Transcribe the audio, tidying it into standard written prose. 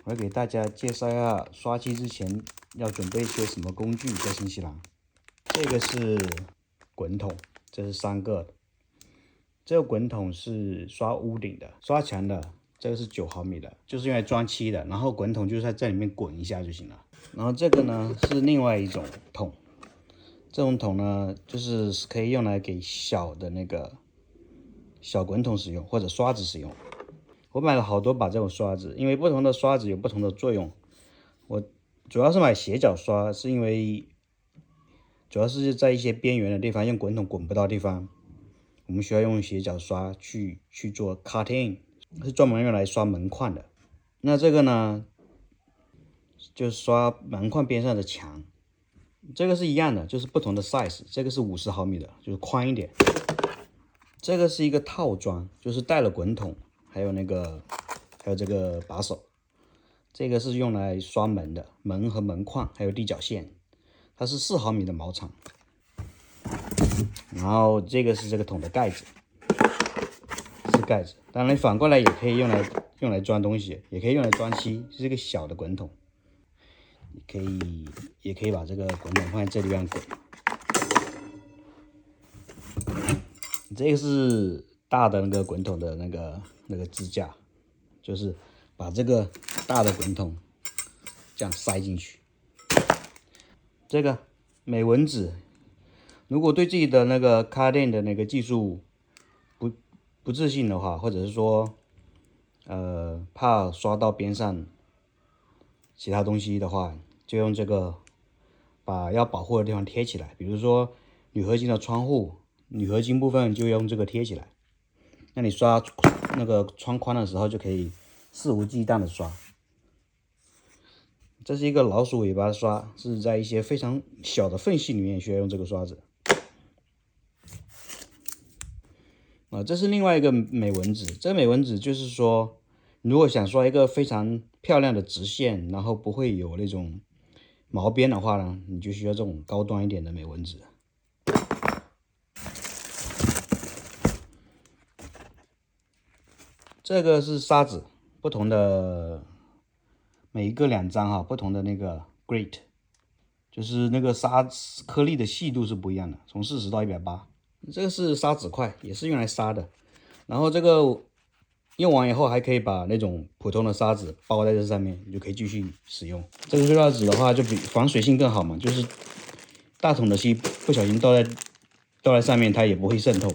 我要给大家介绍一下刷漆之前要准备一些什么工具。在新西兰，这个是滚筒，这是3个的。这个滚筒是刷屋顶的，刷墙的。这个是9毫米的，就是用来装漆的。然后滚筒就是在里面滚一下就行了。然后这个呢是另外一种桶，这种桶呢就是可以用来给小的那个小滚筒使用，或者刷子使用。我买了好多把这种刷子，因为不同的刷子有不同的作用。我主要是买斜角刷，是因为主要是在一些边缘的地方用滚筒滚不到地方，我们需要用斜角刷去做 cut in， 是专门用来刷门框的。那这个呢，就是刷门框边上的墙。这个是一样的，就是不同的 size。这个是50毫米的，就是宽一点。这个是一个套装，就是带了滚筒，还有这个把手。这个是用来刷门的，门和门框，还有立脚线。它是4毫米的毛长。然后这个是这个桶的盖子，是盖子。当然反过来也可以用来装东西，也可以用来装漆，是一个小的滚筒。也可以把这个滚筒放在这里边滚。这个是大的那个滚筒的那个支架，就是把这个大的滚筒这样塞进去。这个美纹纸，如果对自己的那个 cut in 的那个技术不自信的话，或者是说怕刷到边上其他东西的话，就用这个把要保护的地方贴起来。比如说铝合金的窗户，铝合金部分就用这个贴起来。那你刷那个窗框的时候就可以肆无忌惮的刷。这是一个老鼠尾巴刷，是在一些非常小的缝隙里面需要用这个刷子。这是另外一个美纹纸。这个美纹纸就是说，如果想刷一个非常漂亮的直线，然后不会有那种毛边的话呢，你就需要这种高端一点的美纹纸。这个是砂纸，不同的每一个2张哈，不同的那个 grade， 就是那个砂颗粒的细度是不一样的，从40到180。这个是砂纸块，也是用来砂的。然后这个用完以后还可以把那种普通的砂纸包在这上面，你就可以继续使用。这个塑料纸的话就比防水性更好嘛，就是大桶的漆不小心倒在上面它也不会渗透。